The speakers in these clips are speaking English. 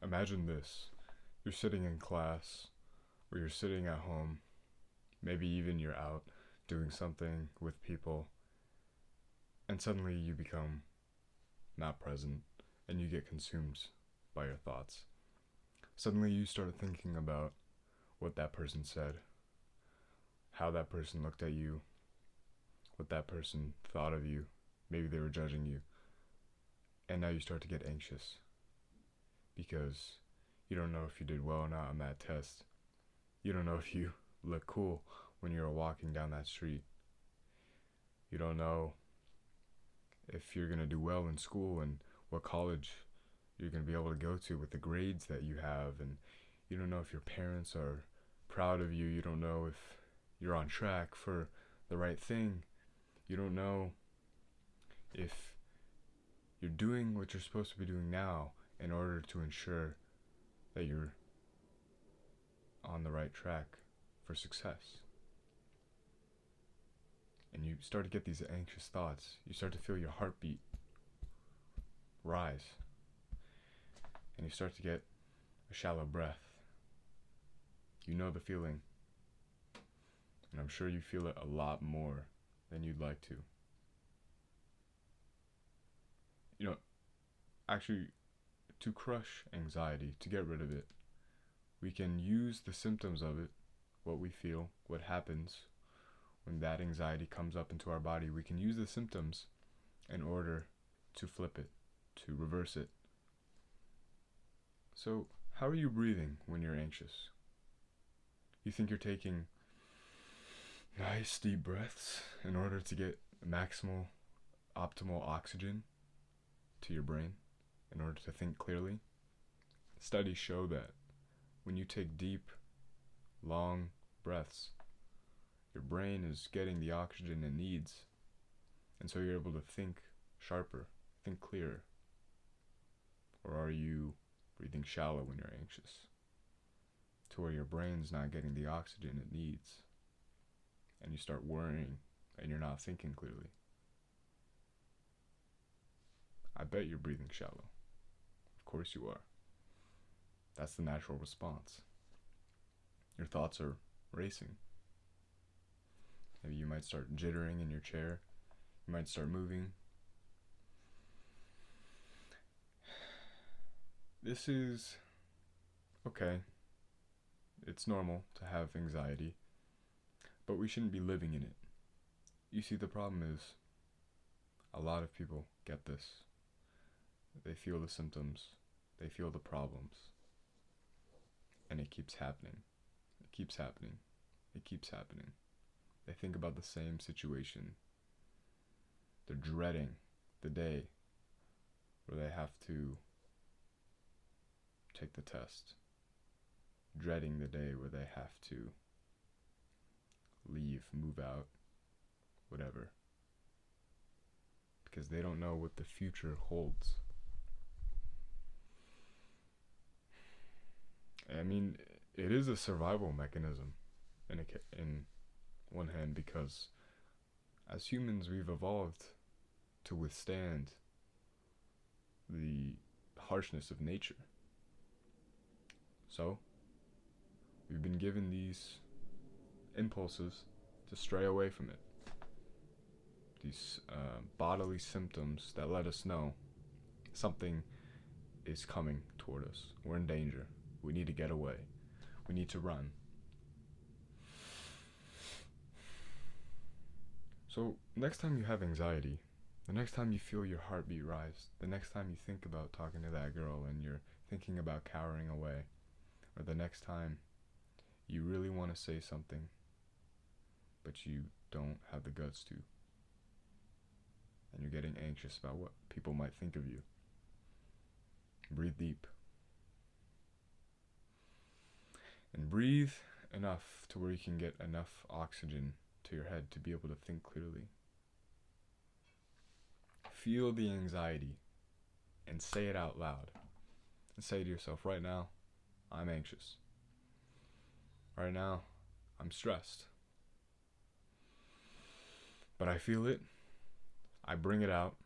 Imagine this. You're sitting in class, or you're sitting at home, maybe even you're out doing something with people, and suddenly you become not present and you get consumed by your thoughts. Suddenly you start thinking about what that person said, how that person looked at you, what that person thought of you. Maybe they were judging you. And now you start to get anxious because you don't know if you did well or not on that test. You don't know if you look cool when you're walking down that street. You don't know if you're going to do well in school and what college you're going to be able to go to with the grades that you have. And you don't know if your parents are proud of you. You don't know if you're on track for the right thing. You don't know if you're doing what you're supposed to be doing now in order to ensure that you're on the right track for success. And you start to get these anxious thoughts. You start to feel your heartbeat rise. And you start to get a shallow breath. You know the feeling. And I'm sure you feel it a lot more than you'd like to. You know, actually, to crush anxiety, to get rid of it, we can use the symptoms of it, what we feel, what happens when that anxiety comes up into our body. We can use the symptoms in order to flip it, to reverse it. So, how are you breathing when you're anxious? You think you're taking nice deep breaths in order to get maximal, optimal oxygen to your brain in order to think clearly? Studies show that when you take deep, long breaths, your brain is getting the oxygen it needs, and so you're able to think sharper, think clearer. Or are you breathing shallow when you're anxious, to where your brain's not getting the oxygen it needs, and you start worrying and you're not thinking clearly? I bet you're breathing shallow. Of course you are. That's the natural response. Your thoughts are racing. Maybe you might start jittering in your chair. You might start moving. This is okay. It's normal to have anxiety, but we shouldn't be living in it. You see, the problem is a lot of people get this. They feel the symptoms, they feel the problems, and it keeps happening. It keeps happening. It keeps happening. They think about the same situation. They're dreading the day where they have to take the test. Dreading the day where they have to leave, move out, whatever. Because they don't know what the future holds. I mean, it is a survival mechanism in one hand, because as humans we've evolved to withstand the harshness of nature. So, we've been given these impulses to stray away from it. These bodily symptoms that let us know something is coming toward us. We're in danger. We need to get away. We need to run. So, next time you have anxiety, the next time you feel your heartbeat rise, the next time you think about talking to that girl and you're thinking about cowering away, or the next time you really want to say something, but you don't have the guts to, and you're getting anxious about what people might think of you, breathe deep. And breathe enough to where you can get enough oxygen to your head to be able to think clearly. Feel the anxiety and say it out loud. And say to yourself, right now, I'm anxious. Right now, I'm stressed. But I feel it, I bring it out,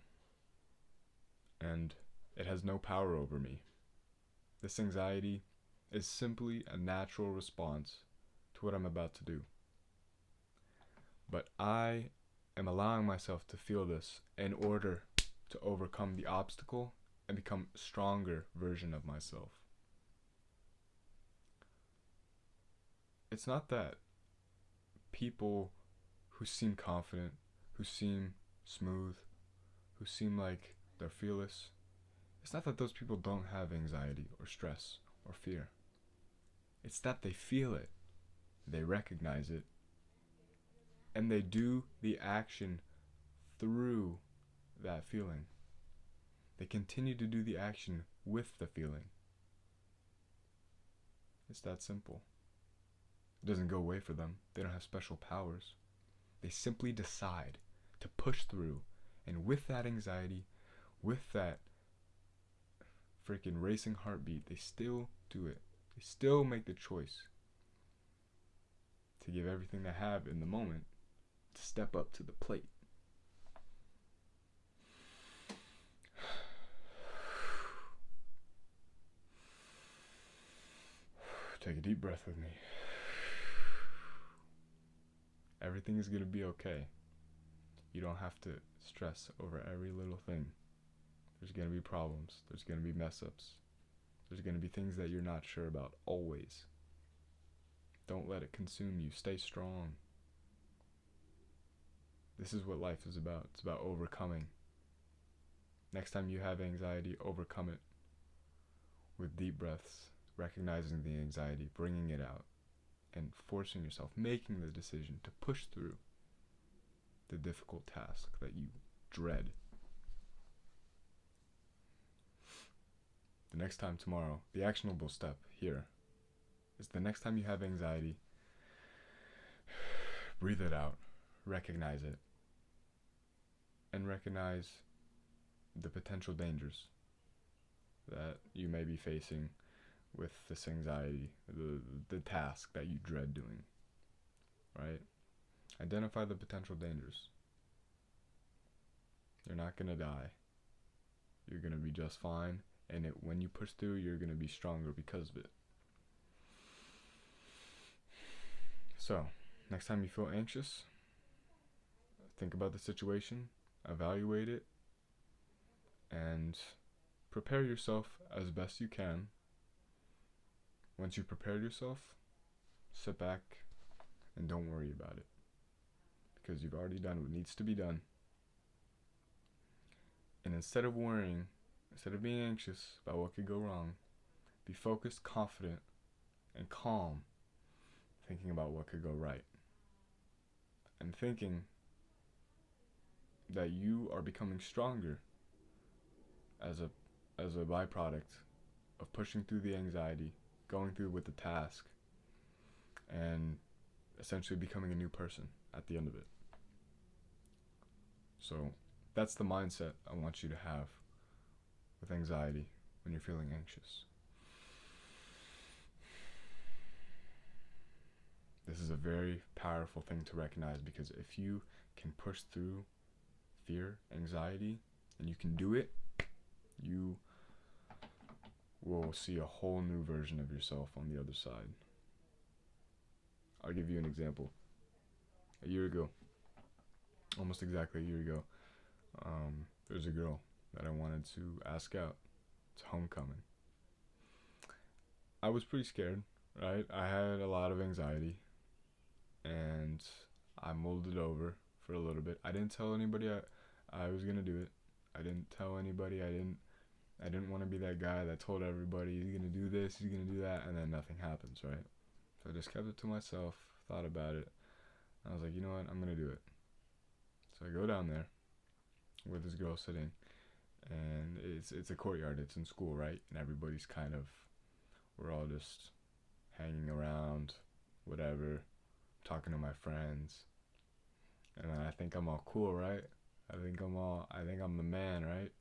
and it has no power over me. This anxiety is simply a natural response to what I'm about to do. But I am allowing myself to feel this in order to overcome the obstacle and become a stronger version of myself. It's not that people who seem confident, who seem smooth, who seem like they're fearless, it's not that those people don't have anxiety or stress or fear. It's that they feel it, they recognize it, and they do the action through that feeling. They continue to do the action with the feeling. It's that simple. It doesn't go away for them. They don't have special powers. They simply decide to push through, and with that anxiety, with that freaking racing heartbeat, they still do it. They still make the choice to give everything they have in the moment, to step up to the plate. Take a deep breath with me. Everything is going to be okay. You don't have to stress over every little thing. There's going to be problems. There's going to be mess ups. There's going to be things that you're not sure about, always. Don't let it consume you. Stay strong. This is what life is about. It's about overcoming. Next time you have anxiety, overcome it with deep breaths, recognizing the anxiety, bringing it out, and forcing yourself, making the decision to push through the difficult task that you dread. The next time tomorrow, the actionable step here is the next time you have anxiety, breathe it out, recognize it, and recognize the potential dangers that you may be facing with this anxiety, the task that you dread doing, right? Identify the potential dangers. You're not going to die. You're going to be just fine, and when you push through, you're going to be stronger because of it. So, next time you feel anxious, think about the situation, evaluate it, and prepare yourself as best you can. Once you prepare yourself, sit back and don't worry about it, because you've already done what needs to be done. And instead of worrying, instead of being anxious about what could go wrong, be focused, confident, and calm, thinking about what could go right. And thinking that you are becoming stronger as a byproduct of pushing through the anxiety, going through with the task, and essentially becoming a new person at the end of it. So that's the mindset I want you to have with anxiety when you're feeling anxious. This is a very powerful thing to recognize, because if you can push through fear, anxiety, and you can do it, you will see a whole new version of yourself on the other side. I'll give you an example. A year ago, almost exactly a year ago, there was a girl that I wanted to ask out to homecoming. I was pretty scared, right? I had a lot of anxiety, and I mulled it over for a little bit. I didn't tell anybody I was gonna do it. I didn't tell anybody. I didn't want to be that guy that told everybody he's gonna do this, he's gonna do that, and then nothing happens, right? So I just kept it to myself, thought about it. I was like, you know what, I'm gonna do it. So I go down there where this girl's sitting, and it's a courtyard. It's in school, right? And everybody's we're all just hanging around, whatever, talking to my friends, and I think I'm all cool, right? I think I'm the man, right?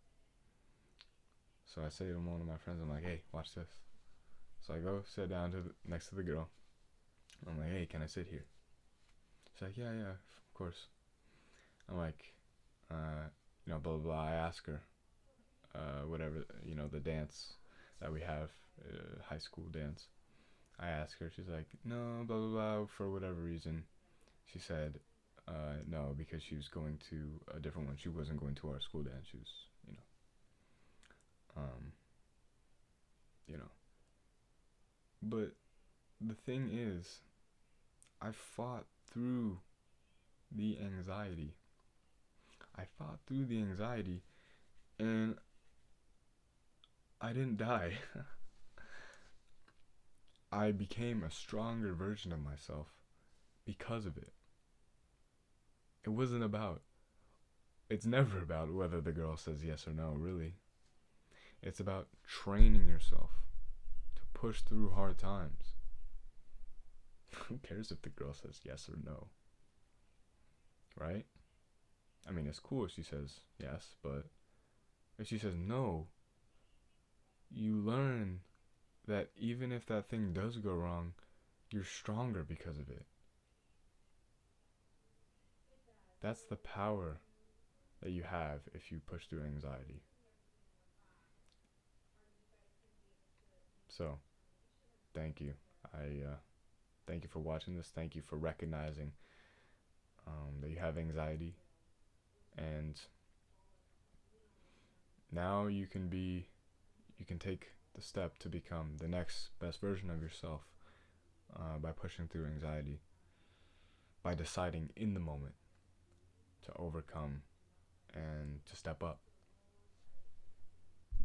So I say to one of my friends, I'm like, hey, watch this. So I go sit down next to the girl. I'm like, hey, can I sit here? She's like, yeah, of course. I'm like, blah, blah, blah. I ask her, whatever, the dance that we have, high school dance. I asked her, she's like, no, blah, blah, blah, for whatever reason. She said, no, because she was going to a different one. She wasn't going to our school dance. She was, um, you know. But the thing is, I fought through the anxiety. I fought through the anxiety and I didn't die. I became a stronger version of myself because of it. It wasn't about, it's never about whether the girl says yes or no, really. It's about training yourself to push through hard times. Who cares if the girl says yes or no? Right? I mean, it's cool if she says yes, but if she says no, you learn that even if that thing does go wrong, you're stronger because of it. That's the power that you have if you push through anxiety. So, thank you. I thank you for watching this. Thank you for recognizing that you have anxiety, and now you can take the step to become the next best version of yourself by pushing through anxiety, by deciding in the moment to overcome and to step up.